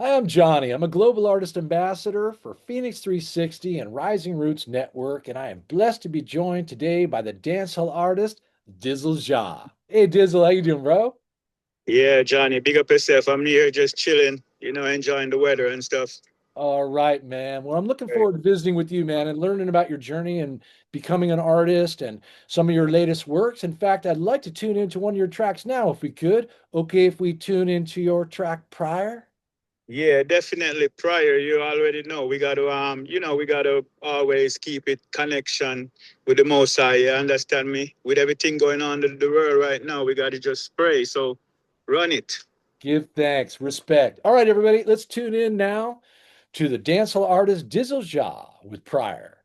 Hi, I'm Johnny. I'm a global artist ambassador for FENIX360 and Rising Roots Network, and I am blessed to be joined today by the dancehall artist Dizzle Ja. Hey, Dizzle, how you doing, bro? Yeah, Johnny, big up yourself. I'm here just chilling, enjoying the weather and stuff. All right, man. Well, I'm looking Right. forward to visiting with you, man, and learning about your journey and becoming an artist and some of your latest works. In fact, I'd like to tune into one of your tracks now, if we could. Okay, if we tune into your track prior. Yeah, definitely. Prior, you already know we gotta always keep it connection with the Most High. You understand me? With everything going on in the world right now, we gotta just pray. So, run it. Give thanks, respect. All right, everybody, let's tune in now to the dancehall artist Dizzle Ja with Prior.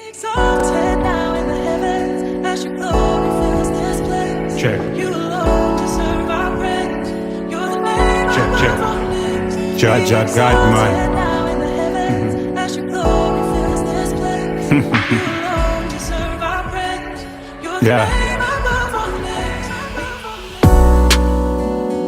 Exalted now in the heavens as your glory fills this place. Check, You alone deserve our praise. You're the name check, check. above all names. Ja, Be ja, God, exalted man. now in the heavens as your glory fills this place. You alone deserve our praise. You're the Yeah. name above all names.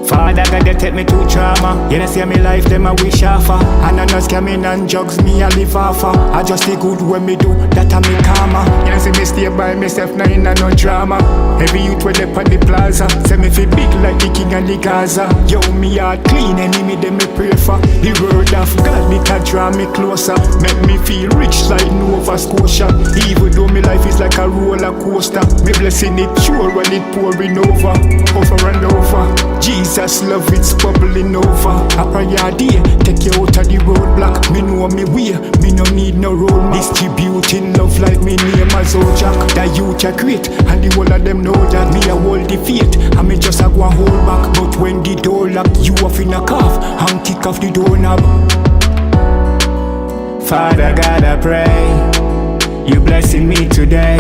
Father God, they take me to trauma. You know, see me life, them I wish offer. And I know scamming and drugs, me I live offer. I just the good when me do, that I me karma. You know, see me stay by myself, now in no drama. Every youth when they on the plaza, say me feel big like the king and the Gaza. Yo, me heart clean, enemy them me pray for. The word of God, me can draw me closer. Make me feel rich like Nova Scotia. Even though me life is like a roller coaster, me blessing it sure when it pouring over and over. Jesus love it's bubbling over. A prayer day, take you out of the roadblock. Me know me way, me no need no role model. Distributing love like me name as Jack. That youth are great, and the whole of them know that me a hold the faith. And me just a go and hold back. But when the door lock, you off in a cough and kick off the doorknob. Father God, I pray you blessing me today,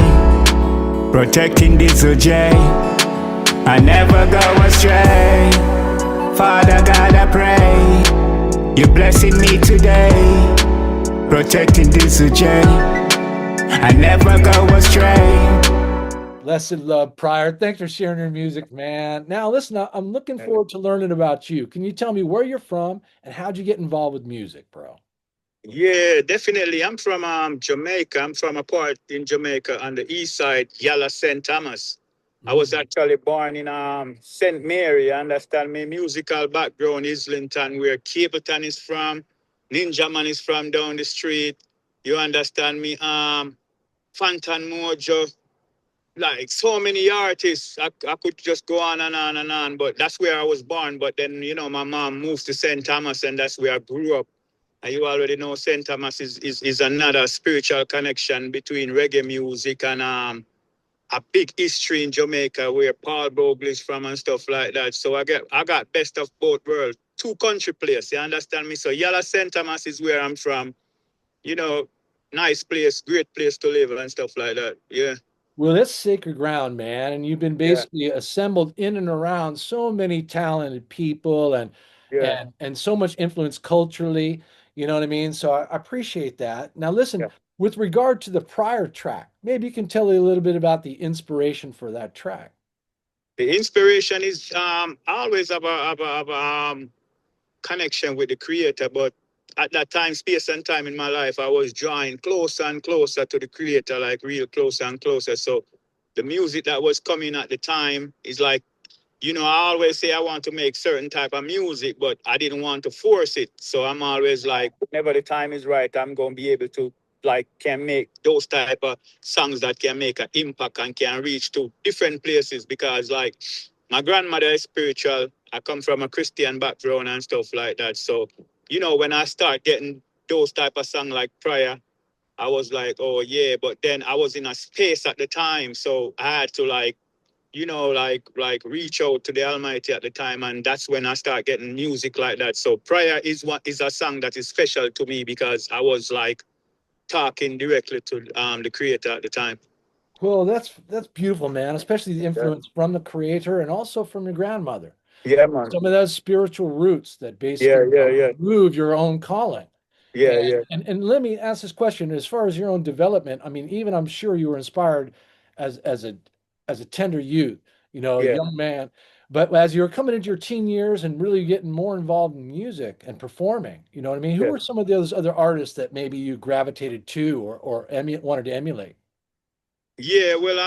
protecting Dizzle J. I never go astray. Father God, I pray you blessing me today, protecting Dizzle J. I never go astray. Blessed love, Prior. Thanks for sharing your music, man. Now, listen, I'm looking forward to learning about you. Can you tell me where you're from and how'd you get involved with music, bro? Yeah, definitely. I'm from Jamaica. I'm from a part in Jamaica on the east side, Yala St. Thomas. I was Mm. actually born in St. Mary. You understand me? Musical background, Islington, where Capleton is from, Ninja Man is from down the street. You understand me? Fantan Mojo, like so many artists. I could just go on and on and on, but that's where I was born. But then, my mom moved to St. Thomas, and that's where I grew up. And you already know St. Thomas is another spiritual connection between reggae music and a big history in Jamaica where Paul Bogle is from and stuff like that. So I got best of both worlds. Two country place, you understand me? So Yala St. Thomas is where I'm from. You know, nice place, great place to live and stuff like that. Yeah. Well, that's sacred ground, man. And you've been Yeah. basically assembled in and around so many talented people and Yeah. so much influence culturally. You know what I mean? So I appreciate that. Now, listen, Yeah. with regard to the prior track, maybe you can tell me a little bit about the inspiration for that track. The inspiration is always have a connection with the creator, but at that time, space and time in my life, I was drawing closer and closer to the creator, like real closer and closer. So the music that was coming at the time is like, I always say I want to make certain type of music, but I didn't want to force it. So I'm always like, whenever the time is right, I'm gonna be able to like can make those type of songs that can make an impact and can reach to different places because like my grandmother is spiritual. I come from a Christian background and stuff like that. So, when I start getting those type of song like prayer, I was like, oh yeah, but then I was in a space at the time, so I had to like like reach out to the Almighty at the time, and that's when I start getting music like that. So prayer is what is a song that is special to me because I was like talking directly to the Creator at the time. Well, that's beautiful, man, especially the Yeah, influence from the creator and also from your grandmother. yeah, man. Some of those spiritual roots that Yeah, basically yeah, help yeah, move your own calling. yeah, yeah, And let me ask this question as far as your own development. I mean, even I'm sure you were inspired as a tender youth, a yeah. young man. But as you were coming into your teen years and really getting more involved in music and performing, you know what I mean? Who Yeah. were some of those other artists that maybe you gravitated to or wanted to emulate? Yeah, well,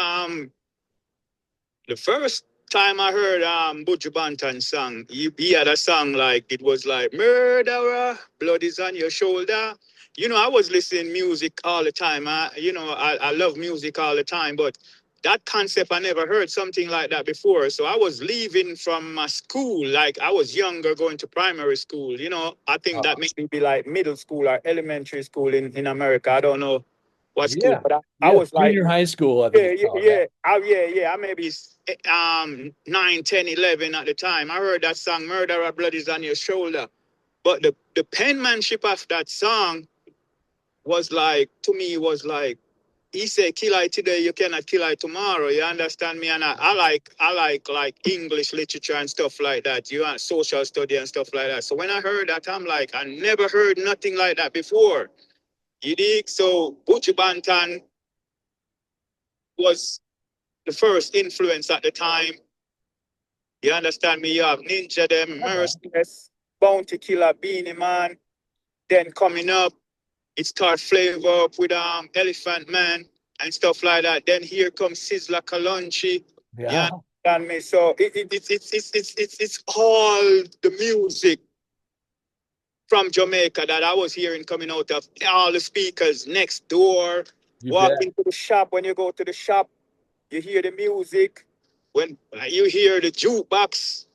the first time I heard Buju Banton's song, he had a song like it was like "Murderer, blood is on your shoulder." You know, I was listening music all the time. I love music all the time, but that concept I never heard something like that before. So I was leaving from my school, like I was younger, going to primary school. You know, I think that Uh, maybe be like middle school or elementary school in America. I don't know what school, yeah. but I Yeah. was like, Junior high school, I think yeah, it's yeah, called. Yeah. yeah. I maybe 9, 10, 11 at the time. I heard that song "Murderer Blood is on Your Shoulder," but the penmanship of that song was like, to me, was like, he said, "Kill I today, you cannot kill I tomorrow." You understand me? And I like English literature and stuff like that. You want social study and stuff like that. So when I heard that, I'm like, I never heard nothing like that before. You dig? So Buju Banton was the first influence at the time. You understand me? You have Ninja them, Okay. Merciless, Bounty Killer, Beanie Man. Then coming up, it start flavor up with Elephant Man and stuff like that. Then here comes Sizzla Kalonji. You Yeah. understand me? So it's all the music from Jamaica that I was hearing coming out of all the speakers next door. You Walk bet. into the shop. When you go to the shop, you hear the music. When you hear the jukebox,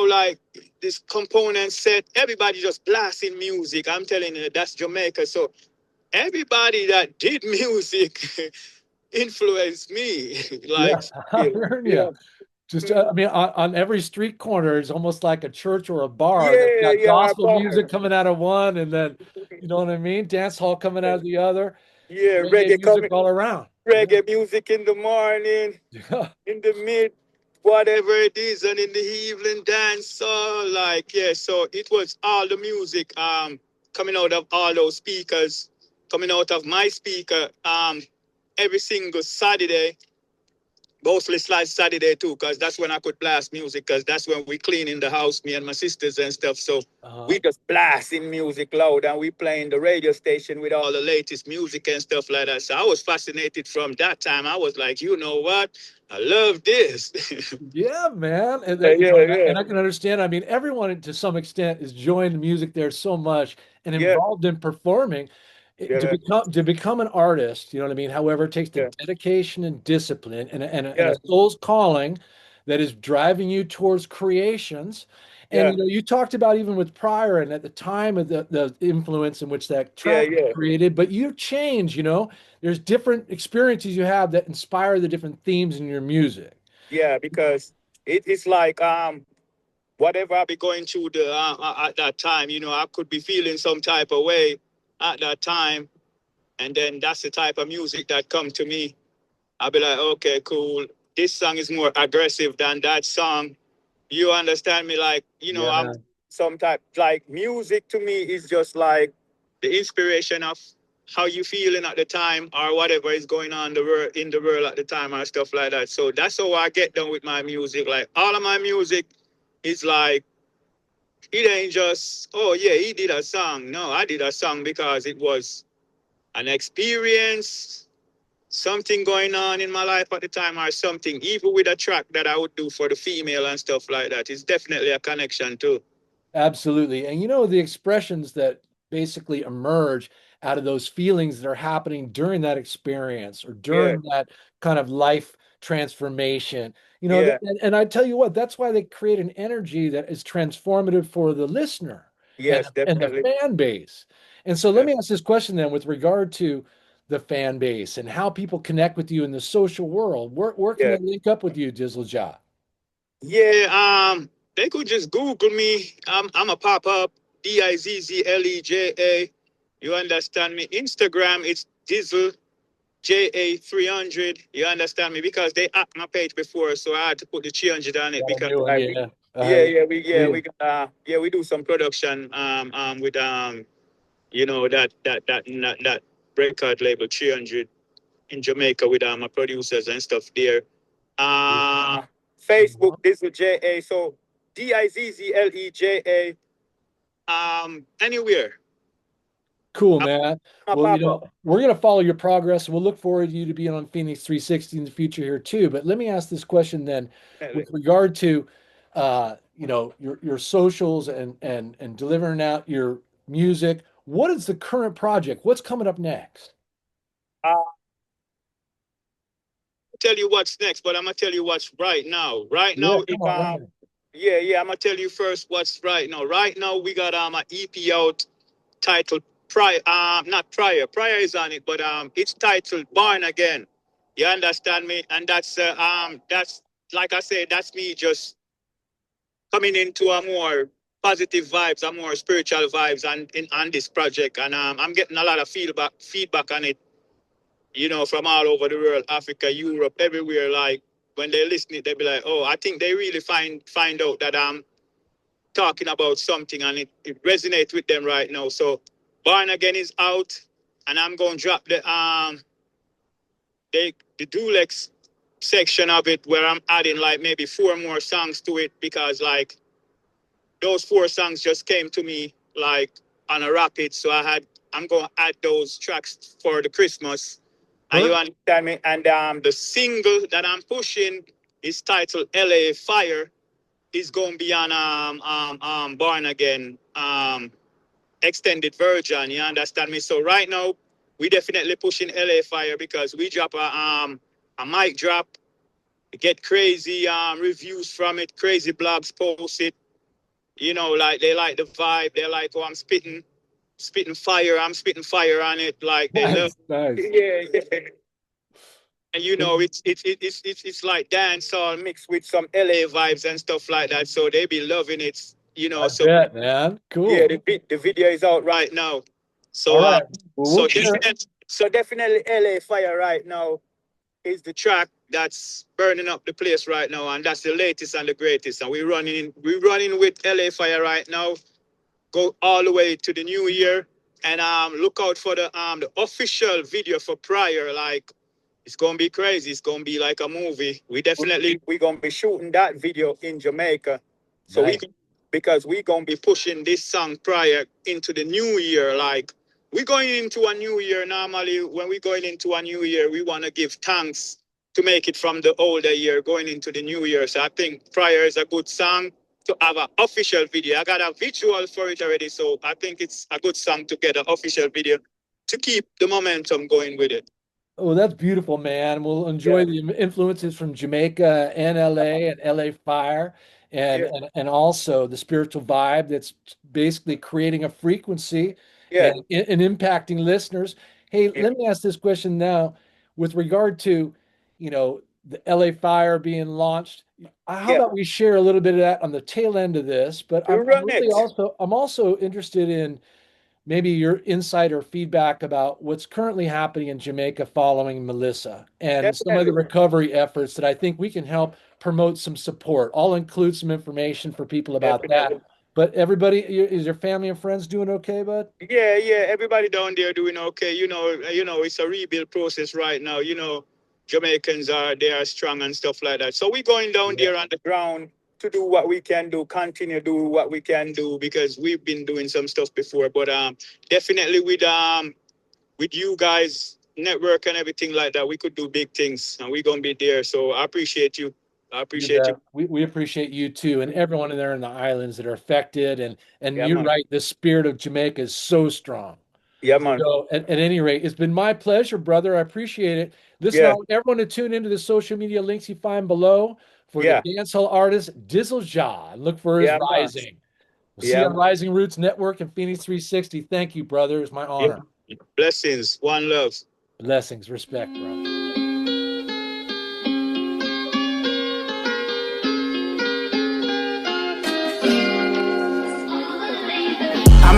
like this component set, everybody just blasting music. I'm telling you, that's Jamaica. So everybody that did music influenced me. Yeah. Like, I'm yeah, hearing yeah, you. Just, I mean, on every street corner, it's almost like a church or a bar that's yeah, got yeah, gospel bar. music coming out of one, and then, you know what I mean? Dance hall coming out of the other, Yeah, reggae reggae music coming, all around. Yeah. reggae music in the morning, Yeah. in the mid, whatever it is, and in the evening dance. Like, yeah, so it was all the music coming out of all those speakers, coming out of my speaker every single Saturday. Mostly like Saturday too, because that's when I could blast music, because that's when we clean in the house, me and my sisters and stuff. So Uh-huh. we just blasting music loud and we playing the radio station with all the latest music and stuff like that. So I was fascinated from that time. I was like, you know what? I love this. Yeah, man. And Yeah, that, yeah, yeah, and I can understand. I mean, everyone to some extent is enjoying the music there so much and yeah, involved in performing. To yeah, become an artist, you know what I mean? However, it takes the yeah, dedication and discipline and a yeah, soul's calling that is driving you towards creations. And yeah, you know, you talked about even with Pryor and at the time of the influence in which that yeah, track was yeah, created, but you've changed, you know, there's different experiences you have that inspire the different themes in your music. yeah, because it's like whatever I be going through at that time, I could be feeling some type of way at that time. And then that's the type of music that come to me. I'll be like, okay, cool. This song is more aggressive than that song. You understand me? Like, Yeah, I'm man. some type, like music to me is just like the inspiration of how you feeling at the time or whatever is going on in the world at the time or stuff like that. So that's how I get done with my music. Like all of my music is like, it ain't just, oh yeah, he did a song. No, I did a song because it was an experience, something going on in my life at the time, or something, even with a track that I would do for the female and stuff like that. It's definitely a connection too. Absolutely. And you know, the expressions that basically emerge out of those feelings that are happening during that experience or Yeah, during that kind of life transformation, you know, yeah, and I tell you what, that's why they create an energy that is transformative for the listener yes, and the definitely. fan base. And so let Yeah, me ask this question then with regard to the fan base and how people connect with you in the social world. Where can yeah, they link up with you, Dizzle Ja? yeah. They could just Google me. I'm a pop up DIZZLEJA. You understand me? Instagram, it's Dizzle JA300. You understand me? Because they hacked my page before, so I had to put the 300 on it Got a because new one, like yeah. yeah, Yeah. we got we do some production with that record label 300 in Jamaica with my producers and stuff there. Yeah. Uh Facebook Dizzle JA. So DIZZLEJA. Anywhere. Cool, man. Well, Pop up. we're going to follow your progress. We'll look forward to you to being on FENIX360 in the future here too. But let me ask this question then, with regard to, your socials and delivering out your music. What is the current project? What's coming up next? I'll tell you what's next, but I'm gonna tell you what's right now. Right now, come on, right I'm gonna tell you first what's right now. Right now, we got an EP out titled Prior. Not Prior. Prior is on it, but it's titled Born Again. You understand me? And that's like I said, that's me just coming into a more positive vibes, a more spiritual vibes on this project, and I'm getting a lot of feedback on it. From all over the world, Africa, Europe, everywhere. Like when they listen it, they be like, "Oh, I think they really find out that I'm talking about something, and it resonates with them right now." So, Born Again is out, and I'm gonna drop the Dulex section of it where I'm adding like maybe 4 more songs to it, because like those 4 songs just came to me like on a rapid. So I'm gonna add those tracks for the Christmas. And you understand me? And the single that I'm pushing is titled LA Fire. Is gonna be on Born Again extended version. You understand me? So right now we definitely pushing LA Fire because we drop a mic drop, get crazy reviews from it, crazy blogs post it. Like they like the vibe, they like, oh, I'm spitting fire, I'm spitting fire on it. Like they love nice. Yeah. And it's like dancehall mixed with some LA vibes and stuff like that. So they be loving it, I bet, man. Cool. Yeah, the video is out right now. So all right. Well, so definitely LA Fire right now is the track that's burning up the place right now, and that's the latest and the greatest. And we're running with LA Fire right now. Go all the way to the new year, and look out for the official video for Prior. Like it's gonna be crazy. It's gonna be like a movie. We're gonna be shooting that video in Jamaica. So nice. Because we're gonna be pushing this song Prior into the new year. Like we're going into a new year. Normally, when we're going into a new year, we want to give thanks to make it from the older year going into the new year. So I think Prior is a good song to have an official video. I got a visual for it already, so I think it's a good song to get an official video to keep the momentum going with it. Oh, that's beautiful, man. We'll enjoy the influences from Jamaica and LA and LA Fire, and also the spiritual vibe that's basically creating a frequency and impacting listeners. Hey, let me ask this question now with regard to, the LA Fire being launched. How about we share a little bit of that on the tail end of this? But I'm also interested in maybe your insight or feedback about what's currently happening in Jamaica following Melissa and some of the recovery efforts that I think we can help promote some support. I'll include some information for people about that. But everybody, is your family and friends doing okay, bud? Yeah, everybody down there doing okay. It's a rebuild process right now. Jamaicans they are strong and stuff like that. So we're going down there on the ground to do what we can do, continue to do what we can do, because we've been doing some stuff before. But definitely with you guys, network and everything like that, we could do big things, and we're gonna be there. So I appreciate you. I appreciate you. We appreciate you too, and everyone there in the islands that are affected. And you're right, the spirit of Jamaica is so strong. Yeah, man. So at any rate, it's been my pleasure, brother. I appreciate it. Listen, I want everyone to tune into the social media links you find below for the dancehall artist DIZZLE JA. Look for his Rising. We'll see you on Rising Roots Network and FENIX360. Thank you, brother. It's my honor. Blessings. One love. Blessings. Respect, bro.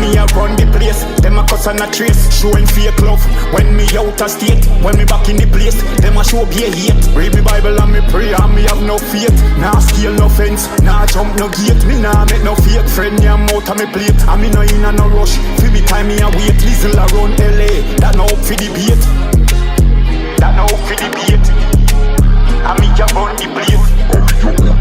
Me a run the place, them a cuss and a trace, showing fake love. When me out of state, when me back in the place, them a show be a hate. Read me Bible and me pray and me have no faith. Nah scale no fence, nah jump no gate. Me nah make no fake friend, me am out of me plate. And me no in a no rush, feel me time me a wait. Lizzle around LA, that no up for the bait. That no up for the bait. And me a run the place.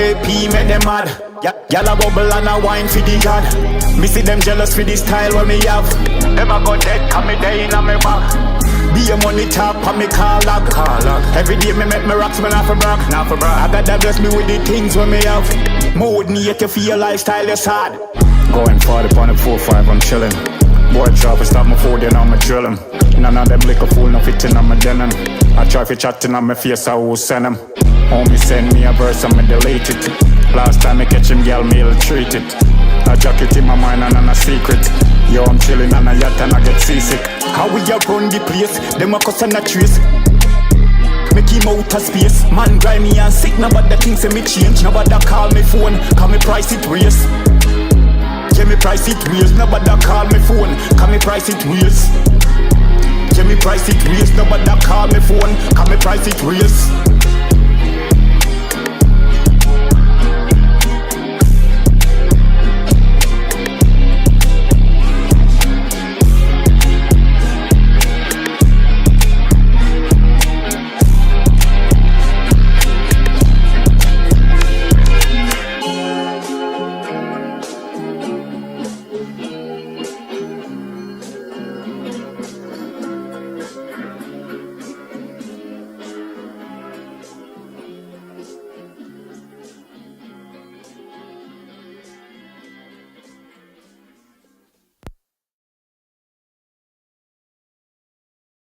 AP make them mad. Y'all a bubble and a wine for the god. Me see them jealous for the style what me have. Never go dead, come me day in on me back. Be a money top and me call log. Every day me make me rocks, me not for brag. I got that bless me with the things when me have. Mood me yet you feel your lifestyle is hard. Going 40 on the 4-5, I'm chillin'. Boy try to stop my food, then I'm a drillin'. None of them liquor fool, no fitting on my denim. I try for chatting on my face, I will send him. Homie send me a verse, I'ma delete it. Last time I catch him, girl, me ill treat it. A jacket in my mind and a secret. Yo, I'm chillin' on a yacht and I get seasick. How we a run the place, them a cuss and a trace. Make him out of space. Man grimy and sick, nobody things say me change. Nobody call me phone, call me price it race. Yeah, me price it raise. Nobody call me phone, call me price it raise. Yeah, me price it raise. Nobody call me phone, call me price it raise.